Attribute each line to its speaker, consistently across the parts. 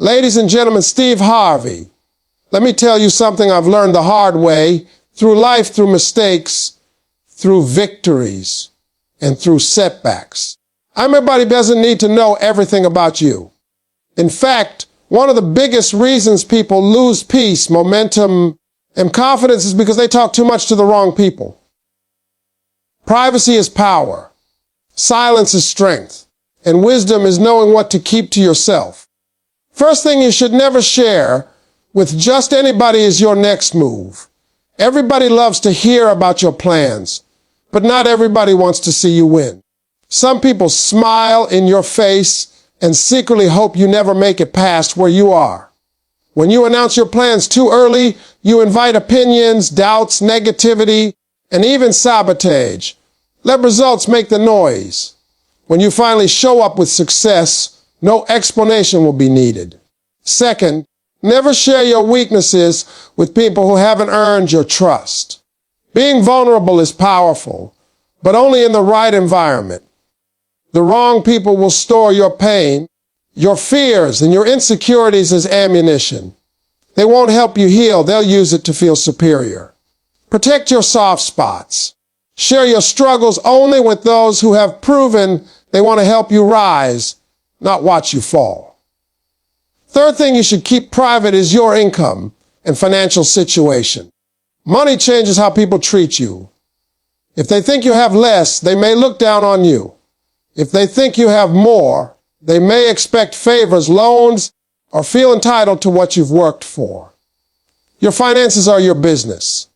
Speaker 1: Ladies and gentlemen, Steve Harvey. Let me tell you something I've learned the hard way, through life, through mistakes, through victories, and through setbacks. Everybody doesn't need to know everything about you. In fact, one of the biggest reasons people lose peace, momentum, and confidence is because they talk too much to the wrong people. Privacy is power. Silence is strength. And wisdom is knowing what to keep to yourself. First thing you should never share with just anybody is your next move. Everybody loves to hear about your plans, but not everybody wants to see you win. Some people smile in your face and secretly hope you never make it past where you are. When you announce your plans too early, you invite opinions, doubts, negativity, and even sabotage. Let results make the noise. When you finally show up with success, no explanation will be needed. Second, never share your weaknesses with people who haven't earned your trust. Being vulnerable is powerful, but only in the right environment. The wrong people will store your pain, your fears, and your insecurities as ammunition. They won't help you heal. They'll use it to feel superior. Protect your soft spots. Share your struggles only with those who have proven they want to help you rise, not watch you fall. Third thing you should keep private is your income and financial situation. Money changes how people treat you. If they think you have less, they may look down on you. If they think you have more, they may expect favors, loans, or feel entitled to what you've worked for. Your finances are your business.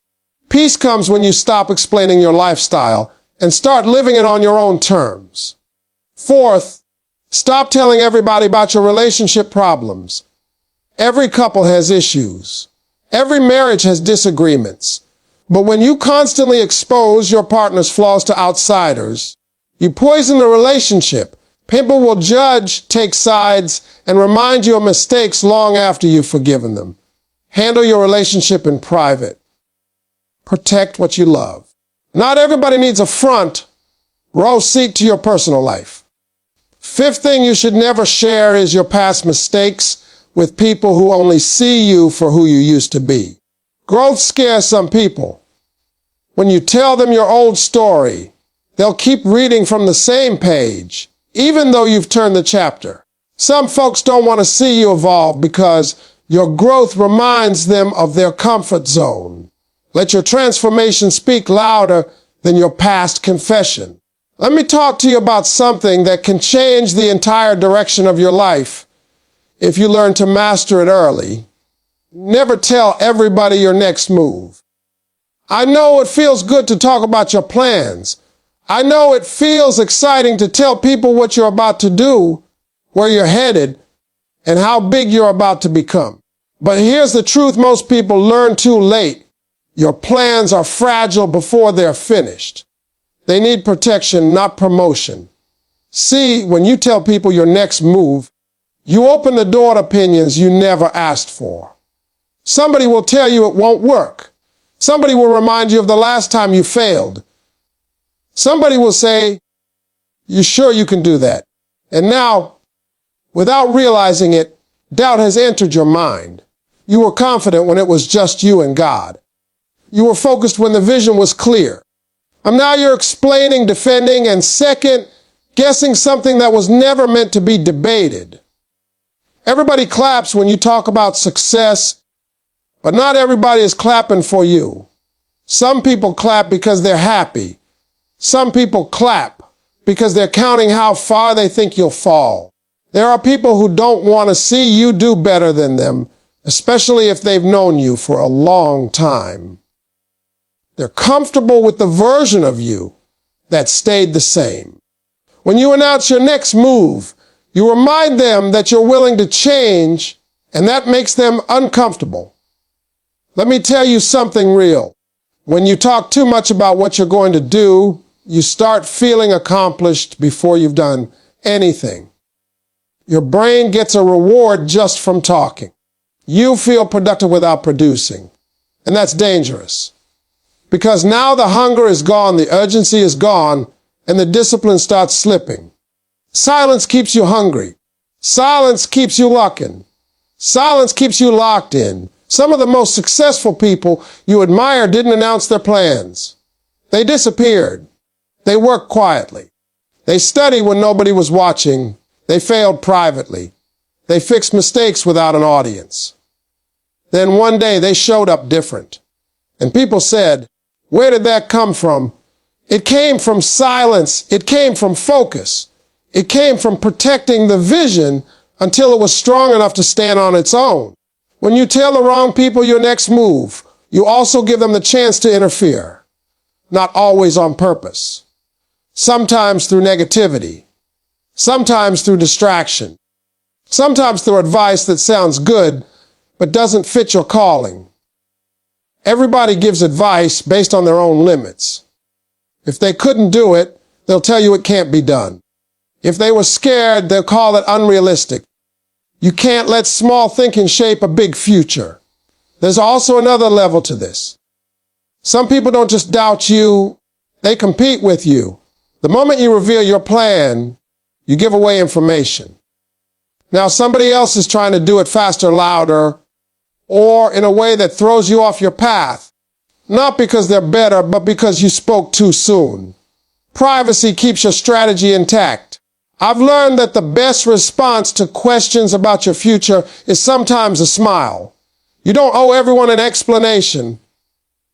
Speaker 1: Peace comes when you stop explaining your lifestyle and start living it on your own terms. Fourth, stop telling everybody about your relationship problems. Every couple has issues. Every marriage has disagreements. But when you constantly expose your partner's flaws to outsiders, you poison the relationship. People will judge, take sides, and remind you of mistakes long after you've forgiven them. Handle your relationship in private. Protect what you love. Not everybody needs a front row seat to your personal life. Fifth thing you should never share is your past mistakes with people who only see you for who you used to be. Growth scares some people. When you tell them your old story, they'll keep reading from the same page, even though you've turned the chapter. Some folks don't want to see you evolve because your growth reminds them of their comfort zone. Let your transformation speak louder than your past confession. Let me talk to you about something that can change the entire direction of your life if you learn to master it early. Never tell everybody your next move. I know it feels good to talk about your plans. I know it feels exciting to tell people what you're about to do, where you're headed, and how big you're about to become. But here's the truth most people learn too late. Your plans are fragile before they're finished. They need protection, not promotion. See, when you tell people your next move, you open the door to opinions you never asked for. Somebody will tell you it won't work. Somebody will remind you of the last time you failed. Somebody will say, "You sure you can do that?" And now, without realizing it, doubt has entered your mind. You were confident when it was just you and God. You were focused when the vision was clear. And now you're explaining, defending, and second, guessing something that was never meant to be debated. Everybody claps when you talk about success, but not everybody is clapping for you. Some people clap because they're happy. Some people clap because they're counting how far they think you'll fall. There are people who don't want to see you do better than them, especially if they've known you for a long time. They're comfortable with the version of you that stayed the same. When you announce your next move, you remind them that you're willing to change, and that makes them uncomfortable. Let me tell you something real. When you talk too much about what you're going to do, you start feeling accomplished before you've done anything. Your brain gets a reward just from talking. You feel productive without producing, and that's dangerous. Because now the hunger is gone, the urgency is gone, and the discipline starts slipping. Silence keeps you hungry. Silence keeps you looking. Silence keeps you locked in. Some of the most successful people you admire didn't announce their plans. They disappeared. They worked quietly. They studied when nobody was watching. They failed privately. They fixed mistakes without an audience. Then one day they showed up different. And people said, "Where did that come from?" It came from silence. It came from focus. It came from protecting the vision until it was strong enough to stand on its own. When you tell the wrong people your next move, you also give them the chance to interfere. Not always on purpose. Sometimes through negativity. Sometimes through distraction. Sometimes through advice that sounds good, but doesn't fit your calling. Everybody gives advice based on their own limits. If they couldn't do it, they'll tell you it can't be done. If they were scared, they'll call it unrealistic. You can't let small thinking shape a big future. There's also another level to this. Some people don't just doubt you, they compete with you. The moment you reveal your plan, you give away information. Now somebody else is trying to do it faster, louder, or in a way that throws you off your path. Not because they're better, but because you spoke too soon. Privacy keeps your strategy intact. I've learned that the best response to questions about your future is sometimes a smile. You don't owe everyone an explanation.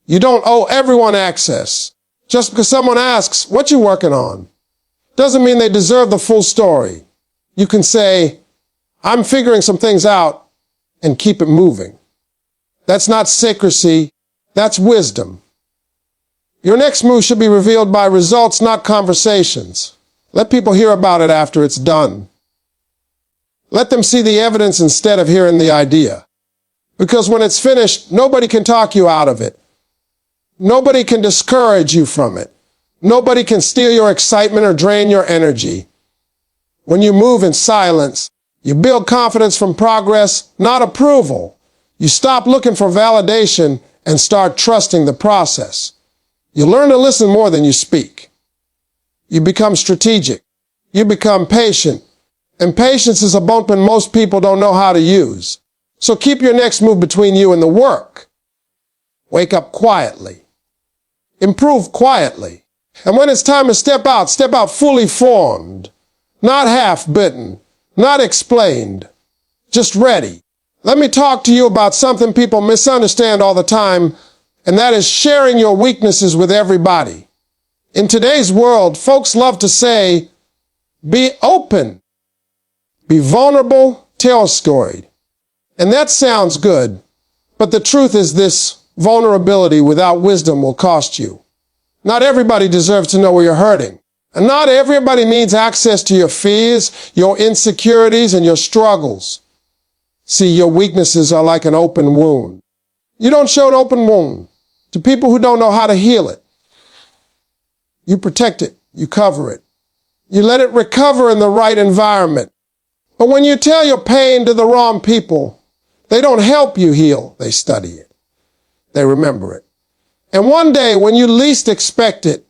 Speaker 1: You don't owe everyone access. Just because someone asks, "What you working on?" doesn't mean they deserve the full story. You can say, "I'm figuring some things out," and keep it moving. That's not secrecy. That's wisdom. Your next move should be revealed by results, not conversations. Let people hear about it after it's done. Let them see the evidence instead of hearing the idea. Because when it's finished, nobody can talk you out of it. Nobody can discourage you from it. Nobody can steal your excitement or drain your energy. When you move in silence, you build confidence from progress, not approval. You stop looking for validation and start trusting the process. You learn to listen more than you speak. You become strategic. You become patient. And patience is a weapon most people don't know how to use. So keep your next move between you and the work. Wake up quietly. Improve quietly. And when it's time to step out fully formed. Not half-bitten. Not explained. Just ready. Let me talk to you about something people misunderstand all the time, and that is sharing your weaknesses with everybody. In today's world, folks love to say, be open, be vulnerable, tell a story. And that sounds good, but the truth is this vulnerability without wisdom will cost you. Not everybody deserves to know where you're hurting. And not everybody needs access to your fears, your insecurities, and your struggles. See, your weaknesses are like an open wound. You don't show an open wound to people who don't know how to heal it. You protect it. You cover it. You let it recover in the right environment. But when you tell your pain to the wrong people, they don't help you heal. They study it. They remember it. And one day, when you least expect it,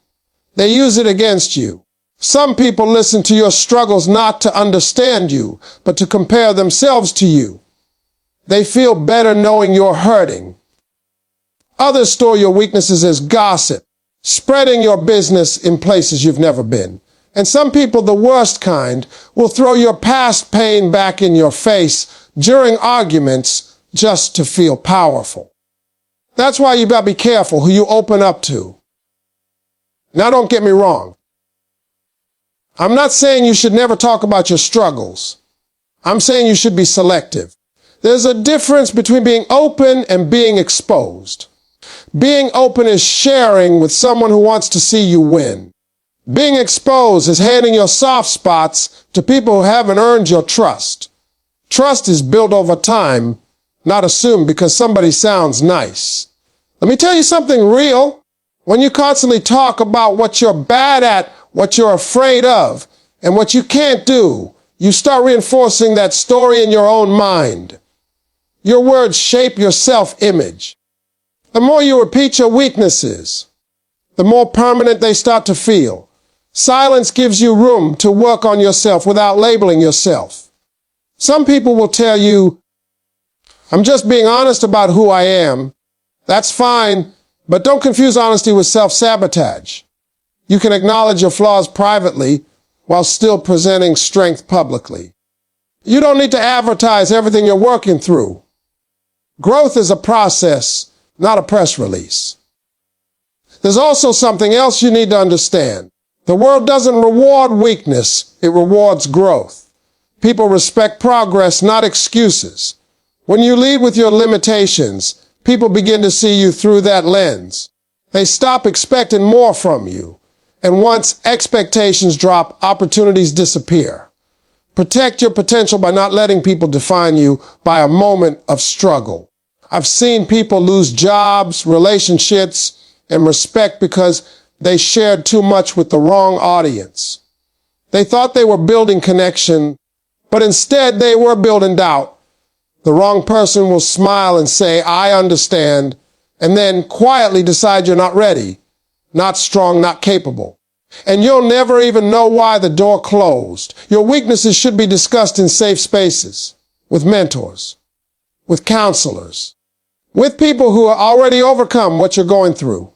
Speaker 1: they use it against you. Some people listen to your struggles not to understand you, but to compare themselves to you. They feel better knowing you're hurting. Others store your weaknesses as gossip, spreading your business in places you've never been. And some people, the worst kind, will throw your past pain back in your face during arguments just to feel powerful. That's why you gotta be careful who you open up to. Now don't get me wrong. I'm not saying you should never talk about your struggles. I'm saying you should be selective. There's a difference between being open and being exposed. Being open is sharing with someone who wants to see you win. Being exposed is handing your soft spots to people who haven't earned your trust. Trust is built over time, not assumed because somebody sounds nice. Let me tell you something real. When you constantly talk about what you're bad at, what you're afraid of, and what you can't do, you start reinforcing that story in your own mind. Your words shape your self-image. The more you repeat your weaknesses, the more permanent they start to feel. Silence gives you room to work on yourself without labeling yourself. Some people will tell you, I'm just being honest about who I am. That's fine, but don't confuse honesty with self-sabotage. You can acknowledge your flaws privately while still presenting strength publicly. You don't need to advertise everything you're working through. Growth is a process, not a press release. There's also something else you need to understand. The world doesn't reward weakness, it rewards growth. People respect progress, not excuses. When you lead with your limitations, people begin to see you through that lens. They stop expecting more from you. And once expectations drop, opportunities disappear. Protect your potential by not letting people define you by a moment of struggle. I've seen people lose jobs, relationships, and respect because they shared too much with the wrong audience. They thought they were building connection, but instead they were building doubt. The wrong person will smile and say, "I understand," and then quietly decide you're not ready, not strong, not capable. And you'll never even know why the door closed. Your weaknesses should be discussed in safe spaces, with mentors, with counselors, with people who are already overcome what you're going through.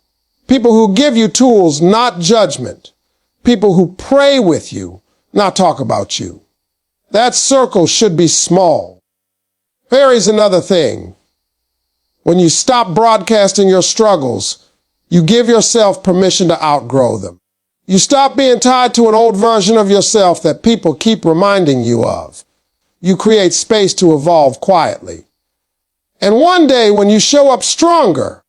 Speaker 1: People who give you tools, not judgment. People who pray with you, not talk about you. That circle should be small. Here's another thing. When you stop broadcasting your struggles, you give yourself permission to outgrow them. You stop being tied to an old version of yourself that people keep reminding you of. You create space to evolve quietly. And one day when you show up stronger,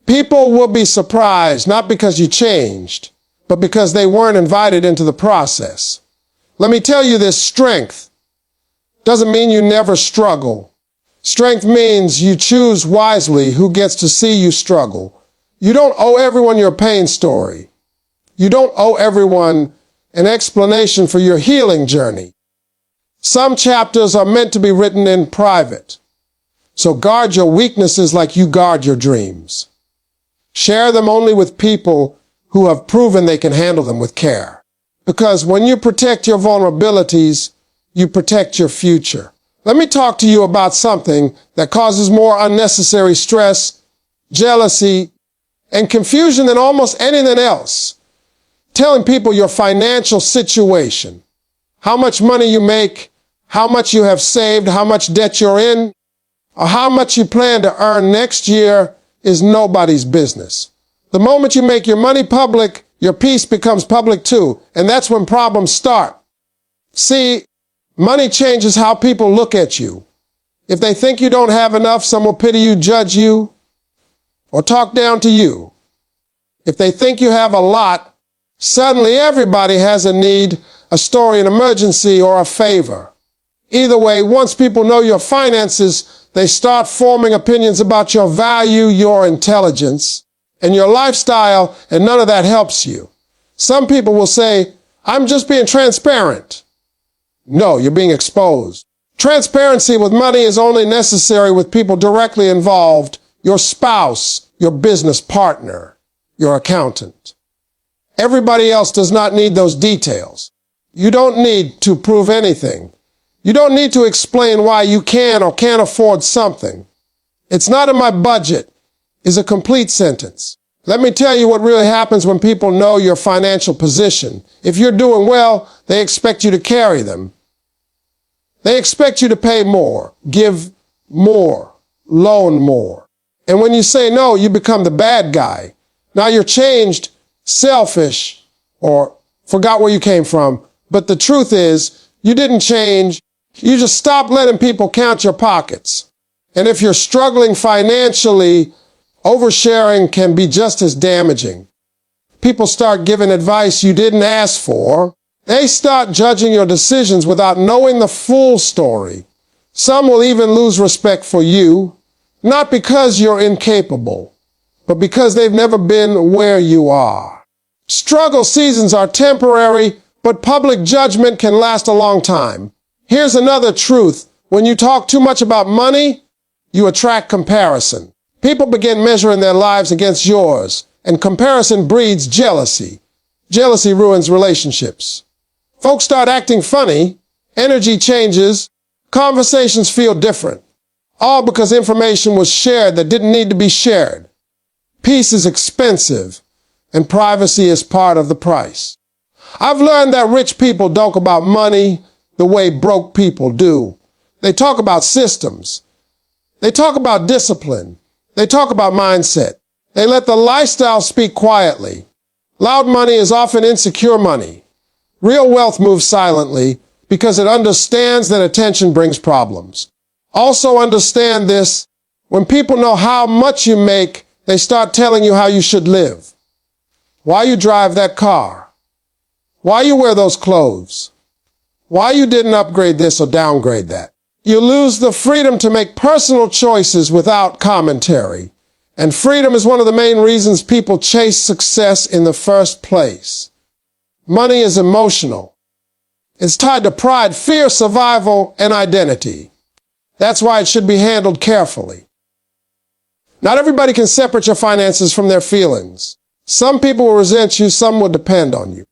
Speaker 1: people will be surprised, not because you changed, but because they weren't invited into the process. Let me tell you this, strength doesn't mean you never struggle. Strength means you choose wisely who gets to see you struggle. You don't owe everyone your pain story. You don't owe everyone an explanation for your healing journey. Some chapters are meant to be written in private. So guard your weaknesses like you guard your dreams. Share them only with people who have proven they can handle them with care. Because when you protect your vulnerabilities, you protect your future. Let me talk to you about something that causes more unnecessary stress, jealousy, and confusion than almost anything else. Telling people your financial situation, how much money you make, how much you have saved, how much debt you're in, or how much you plan to earn next year is nobody's business. The moment you make your money public, your peace becomes public too, and that's when problems start. See, money changes how people look at you. If they think you don't have enough, some will pity you, judge you, or talk down to you. If they think you have a lot, suddenly everybody has a need, a story, an emergency, or a favor. Either way, once people know your finances, they start forming opinions about your value, your intelligence, and your lifestyle, and none of that helps you. Some people will say, "I'm just being transparent." No, you're being exposed. Transparency with money is only necessary with people directly involved, your spouse, your business partner, your accountant. Everybody else does not need those details. You don't need to prove anything. You don't need to explain why you can or can't afford something. "It's not in my budget" is a complete sentence. Let me tell you what really happens when people know your financial position. If you're doing well, they expect you to carry them. They expect you to pay more, give more, loan more. And when you say no, you become the bad guy. Now you're changed, selfish, or forgot where you came from. But the truth is, you didn't change. You just stopped letting people count your pockets. And if you're struggling financially, oversharing can be just as damaging. People start giving advice you didn't ask for. They start judging your decisions without knowing the full story. Some will even lose respect for you, not because you're incapable, but because they've never been where you are. Struggle seasons are temporary, but public judgment can last a long time. Here's another truth. When you talk too much about money, you attract comparison. People begin measuring their lives against yours, and comparison breeds jealousy. Jealousy ruins relationships. Folks start acting funny, energy changes, conversations feel different. All because information was shared that didn't need to be shared. Peace is expensive, and privacy is part of the price. I've learned that rich people don't talk about money the way broke people do. They talk about systems. They talk about discipline. They talk about mindset. They let the lifestyle speak quietly. Loud money is often insecure money. Real wealth moves silently because it understands that attention brings problems. Also understand this, when people know how much you make, they start telling you how you should live. Why you drive that car. Why you wear those clothes. Why you didn't upgrade this or downgrade that. You lose the freedom to make personal choices without commentary. And freedom is one of the main reasons people chase success in the first place. Money is emotional. It's tied to pride, fear, survival, and identity. That's why it should be handled carefully. Not everybody can separate your finances from their feelings. Some people will resent you, some will depend on you.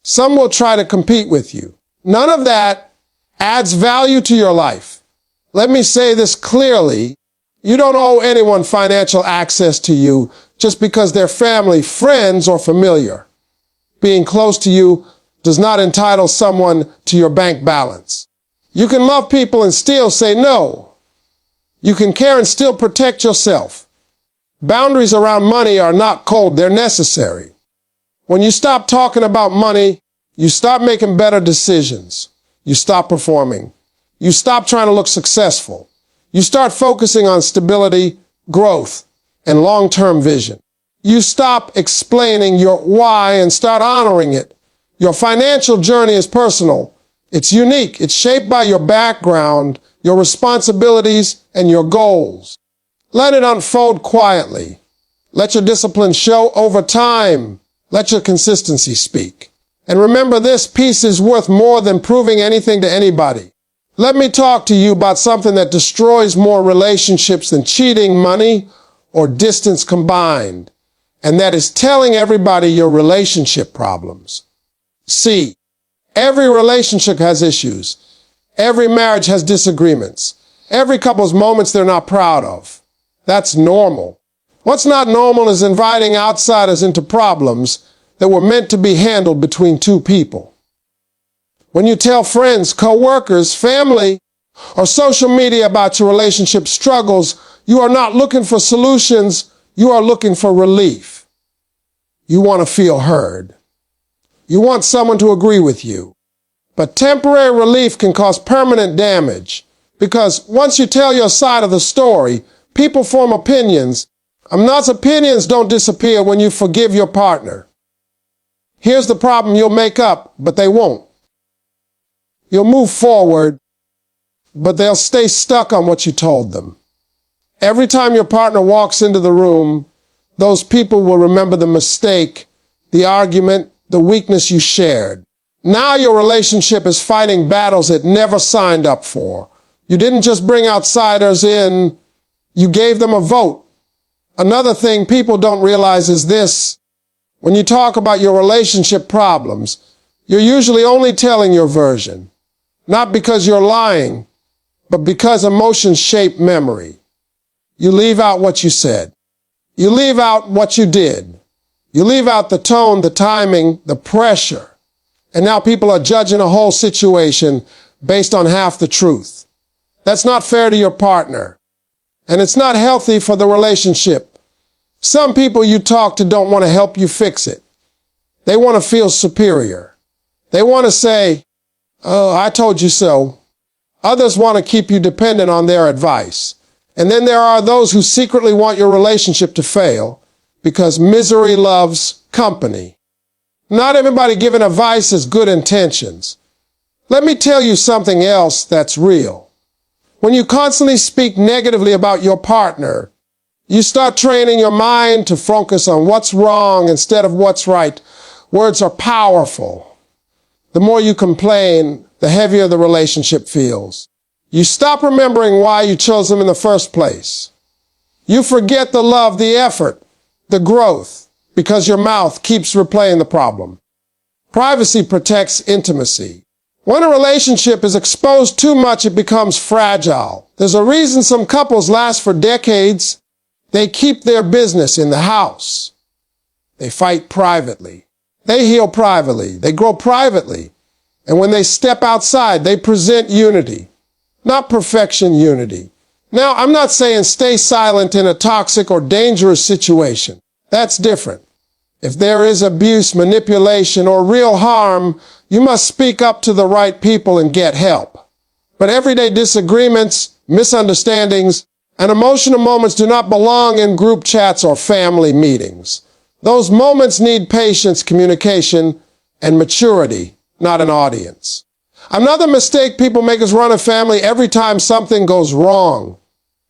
Speaker 1: Some will try to compete with you. None of that adds value to your life. Let me say this clearly. You don't owe anyone financial access to you just because they're family, friends, or familiar. Being close to you does not entitle someone to your bank balance. You can love people and still say no. You can care and still protect yourself. Boundaries around money are not cold, they're necessary. When you stop talking about money, you stop making better decisions. You stop performing. You stop trying to look successful. You start focusing on stability, growth, and long-term vision. You stop explaining your why and start honoring it. Your financial journey is personal. It's unique. It's shaped by your background, your responsibilities, and your goals. Let it unfold quietly. Let your discipline show over time. Let your consistency speak. And remember this, peace is worth more than proving anything to anybody. Let me talk to you about something that destroys more relationships than cheating, money, or distance combined. And that is telling everybody your relationship problems. See, every relationship has issues. Every marriage has disagreements. Every couple's moments they're not proud of. That's normal. What's not normal is inviting outsiders into problems that were meant to be handled between two people. When you tell friends, co-workers, family, or social media about your relationship struggles, you are not looking for solutions, you are looking for relief. You want to feel heard. You want someone to agree with you. But temporary relief can cause permanent damage, because once you tell your side of the story, people form opinions. Those opinions don't disappear when you forgive your partner. Here's the problem you'll make up, but they won't. You'll move forward, but they'll stay stuck on what you told them. Every time your partner walks into the room, those people will remember the mistake, the argument, the weakness you shared. Now your relationship is fighting battles it never signed up for. You didn't just bring outsiders in, you gave them a vote. Another thing people don't realize is this. When you talk about your relationship problems, you're usually only telling your version. Not because you're lying, but because emotions shape memory. You leave out what you said. You leave out what you did. You leave out the tone, the timing, the pressure. And now people are judging a whole situation based on half the truth. That's not fair to your partner. And it's not healthy for the relationship. Some people you talk to don't want to help you fix it. They want to feel superior. They want to say, "Oh, I told you so." Others want to keep you dependent on their advice. And then there are those who secretly want your relationship to fail because misery loves company. Not everybody giving advice has good intentions. Let me tell you something else that's real. When you constantly speak negatively about your partner, you start training your mind to focus on what's wrong instead of what's right. Words are powerful. The more you complain, the heavier the relationship feels. You stop remembering why you chose them in the first place. You forget the love, the effort, the growth, because your mouth keeps replaying the problem. Privacy protects intimacy. When a relationship is exposed too much, it becomes fragile. There's a reason some couples last for decades. They keep their business in the house. They fight privately. They heal privately. They grow privately. And when they step outside, they present unity, not perfection unity. Now, I'm not saying stay silent in a toxic or dangerous situation. That's different. If there is abuse, manipulation, or real harm, you must speak up to the right people and get help. But everyday disagreements, misunderstandings, and emotional moments do not belong in group chats or family meetings. Those moments need patience, communication, and maturity, not an audience. Another mistake people make is run a family every time something goes wrong.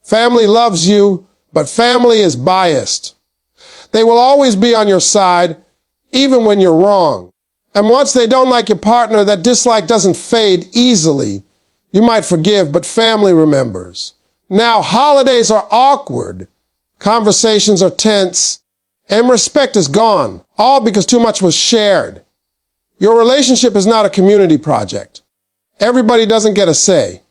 Speaker 1: Family loves you, but family is biased. They will always be on your side, even when you're wrong. And once they don't like your partner, that dislike doesn't fade easily. You might forgive, but family remembers. Now, holidays are awkward. Conversations are tense. And respect is gone, all because too much was shared. Your relationship is not a community project. Everybody doesn't get a say.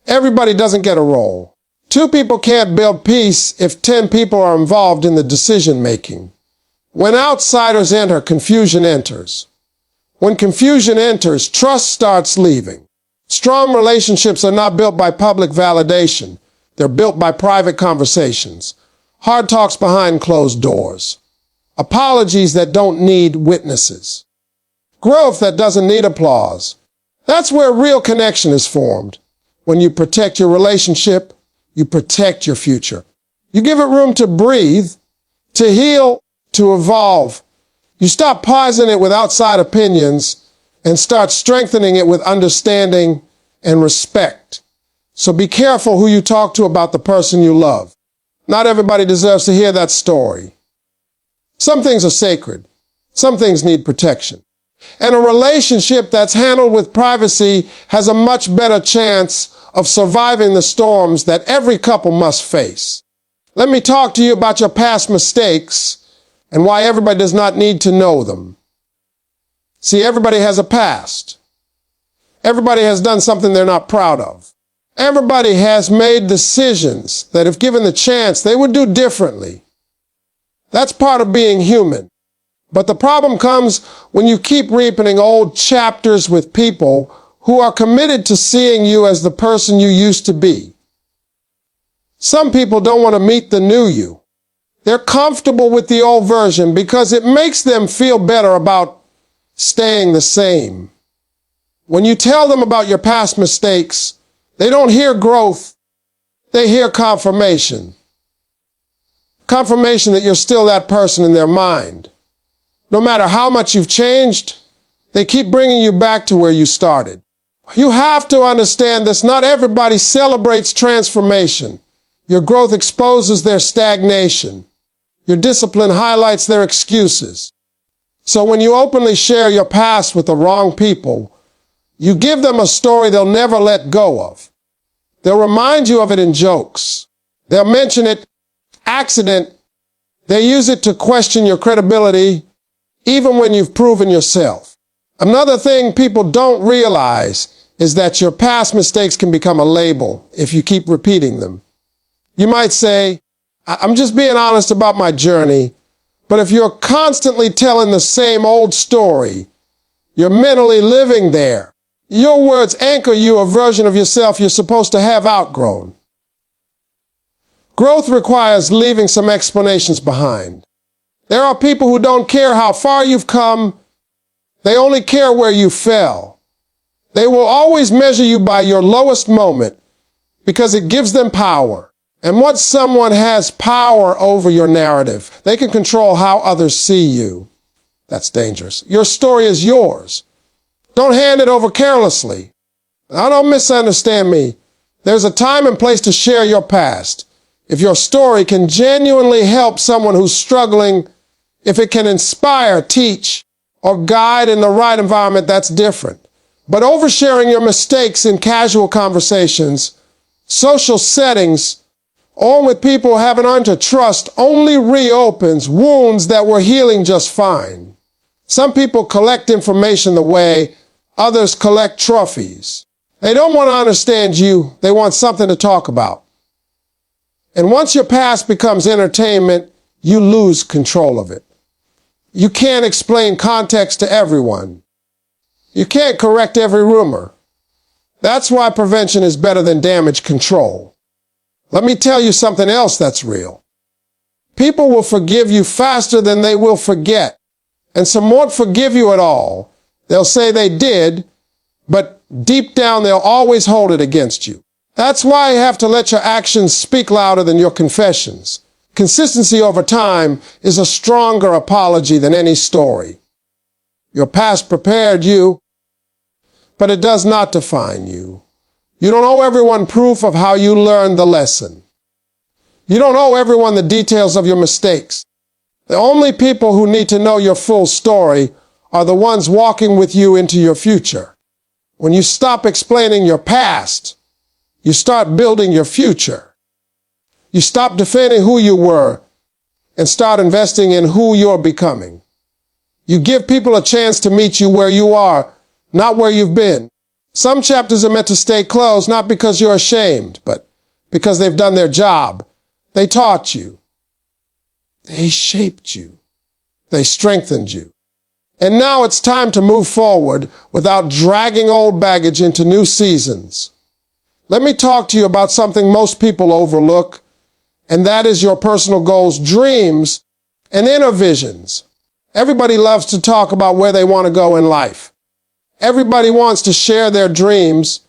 Speaker 1: Everybody doesn't get a role. 2 people can't build peace if 10 people are involved in the decision-making. When outsiders enter, confusion enters. When confusion enters, trust starts leaving. Strong relationships are not built by public validation. They're built by private conversations. Hard talks behind closed doors. Apologies that don't need witnesses. Growth that doesn't need applause. That's where real connection is formed. When you protect your relationship, you protect your future. You give it room to breathe, to heal, to evolve. You stop poisoning it with outside opinions and start strengthening it with understanding and respect. So be careful who you talk to about the person you love. Not everybody deserves to hear that story. Some things are sacred. Some things need protection. And a relationship that's handled with privacy has a much better chance of surviving the storms that every couple must face. Let me talk to you about your past mistakes and why everybody does not need to know them. See, everybody has a past. Everybody has done something they're not proud of. Everybody has made decisions that if given the chance, they would do differently. That's part of being human. But the problem comes when you keep reopening old chapters with people who are committed to seeing you as the person you used to be. Some people don't want to meet the new you. They're comfortable with the old version because it makes them feel better about staying the same. When you tell them about your past mistakes, they don't hear growth, they hear confirmation. Confirmation that you're still that person in their mind. No matter how much you've changed, they keep bringing you back to where you started. You have to understand this. Not everybody celebrates transformation. Your growth exposes their stagnation. Your discipline highlights their excuses. So when you openly share your past with the wrong people, you give them a story they'll never let go of. They'll remind you of it in jokes. They'll mention it accident. They use it to question your credibility, even when you've proven yourself. Another thing people don't realize is that your past mistakes can become a label if you keep repeating them. You might say, I'm just being honest about my journey, but if you're constantly telling the same old story, you're mentally living there. Your words anchor you a version of yourself you're supposed to have outgrown. Growth requires leaving some explanations behind. There are people who don't care how far you've come. They only care where you fell. They will always measure you by your lowest moment because it gives them power. And once someone has power over your narrative, they can control how others see you. That's dangerous. Your story is yours. Don't hand it over carelessly. Now, don't misunderstand me. There's a time and place to share your past. If your story can genuinely help someone who's struggling, if it can inspire, teach, or guide in the right environment, that's different. But oversharing your mistakes in casual conversations, social settings, or with people who haven't earned to trust only reopens wounds that were healing just fine. Some people collect information the way others collect trophies. They don't want to understand you. They want something to talk about. And once your past becomes entertainment, you lose control of it. You can't explain context to everyone. You can't correct every rumor. That's why prevention is better than damage control. Let me tell you something else that's real. People will forgive you faster than they will forget. And some won't forgive you at all. They'll say they did, but deep down they'll always hold it against you. That's why you have to let your actions speak louder than your confessions. Consistency over time is a stronger apology than any story. Your past prepared you, but it does not define you. You don't owe everyone proof of how you learned the lesson. You don't owe everyone the details of your mistakes. The only people who need to know your full story are the ones walking with you into your future. When you stop explaining your past, you start building your future. You stop defending who you were and start investing in who you're becoming. You give people a chance to meet you where you are, not where you've been. Some chapters are meant to stay closed, not because you're ashamed, but because they've done their job. They taught you. They shaped you. They strengthened you. And now it's time to move forward without dragging old baggage into new seasons. Let me talk to you about something most people overlook, and that is your personal goals, dreams, and inner visions. Everybody loves to talk about where they want to go in life. Everybody wants to share their dreams,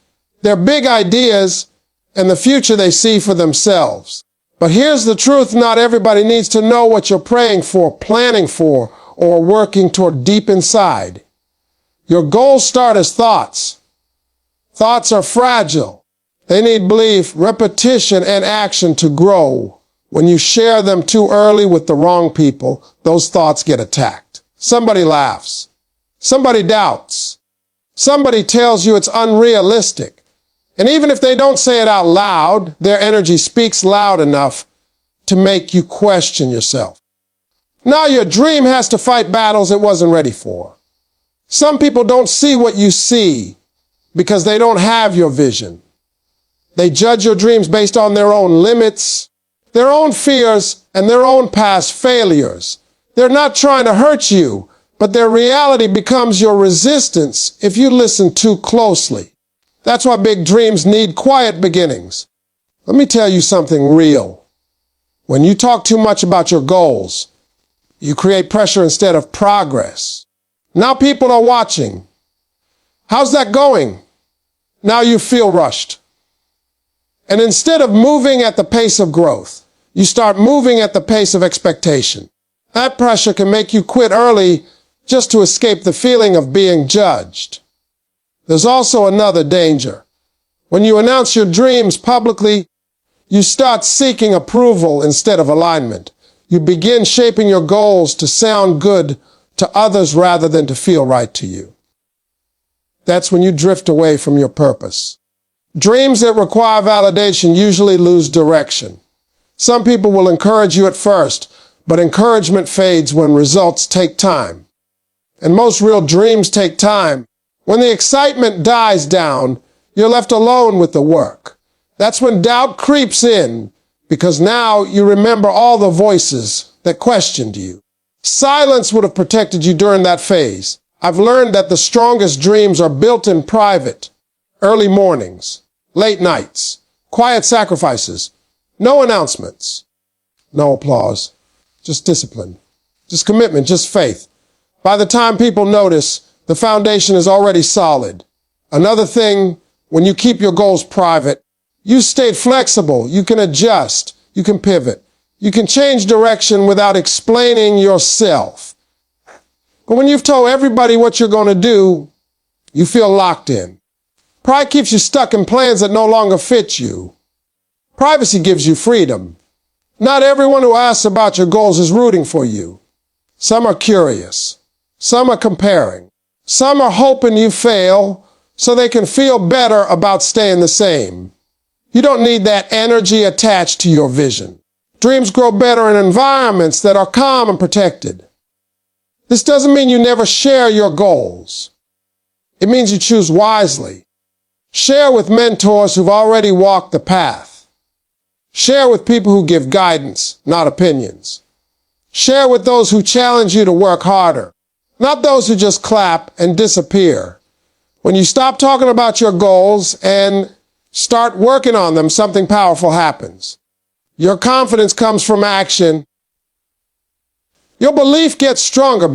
Speaker 1: their big ideas, and the future they see for themselves. But here's the truth, not everybody needs to know what you're praying for, planning for, or working toward deep inside. Your goals start as thoughts. Thoughts are fragile. They need belief, repetition, and action to grow. When you share them too early with the wrong people, those thoughts get attacked. Somebody laughs. Somebody doubts. Somebody tells you it's unrealistic. And even if they don't say it out loud, their energy speaks loud enough to make you question yourself. Now your dream has to fight battles it wasn't ready for. Some people don't see what you see because they don't have your vision. They judge your dreams based on their own limits, their own fears, and their own past failures. They're not trying to hurt you, but their reality becomes your resistance if you listen too closely. That's why big dreams need quiet beginnings. Let me tell you something real. When you talk too much about your goals, you create pressure instead of progress. Now people are watching. How's that going? Now you feel rushed. And instead of moving at the pace of growth, you start moving at the pace of expectation. That pressure can make you quit early just to escape the feeling of being judged. There's also another danger. When you announce your dreams publicly, you start seeking approval instead of alignment. You begin shaping your goals to sound good to others rather than to feel right to you. That's when you drift away from your purpose. Dreams that require validation usually lose direction. Some people will encourage you at first, but encouragement fades when results take time. And most real dreams take time. When the excitement dies down, you're left alone with the work. That's when doubt creeps in, because now you remember all the voices that questioned you. Silence would have protected you during that phase. I've learned that the strongest dreams are built in private. Early mornings, late nights, quiet sacrifices, no announcements, no applause, just discipline, just commitment, just faith. By the time people notice, the foundation is already solid. Another thing, when you keep your goals private, you stay flexible, you can adjust, you can pivot, you can change direction without explaining yourself. But when you've told everybody what you're going to do, you feel locked in. Pride keeps you stuck in plans that no longer fit you. Privacy gives you freedom. Not everyone who asks about your goals is rooting for you. Some are curious. Some are comparing. Some are hoping you fail so they can feel better about staying the same. You don't need that energy attached to your vision. Dreams grow better in environments that are calm and protected. This doesn't mean you never share your goals. It means you choose wisely. Share with mentors who've already walked the path. Share with people who give guidance, not opinions. Share with those who challenge you to work harder, not those who just clap and disappear. When you stop talking about your goals and start working on them, something powerful happens. Your confidence comes from action. Your belief gets stronger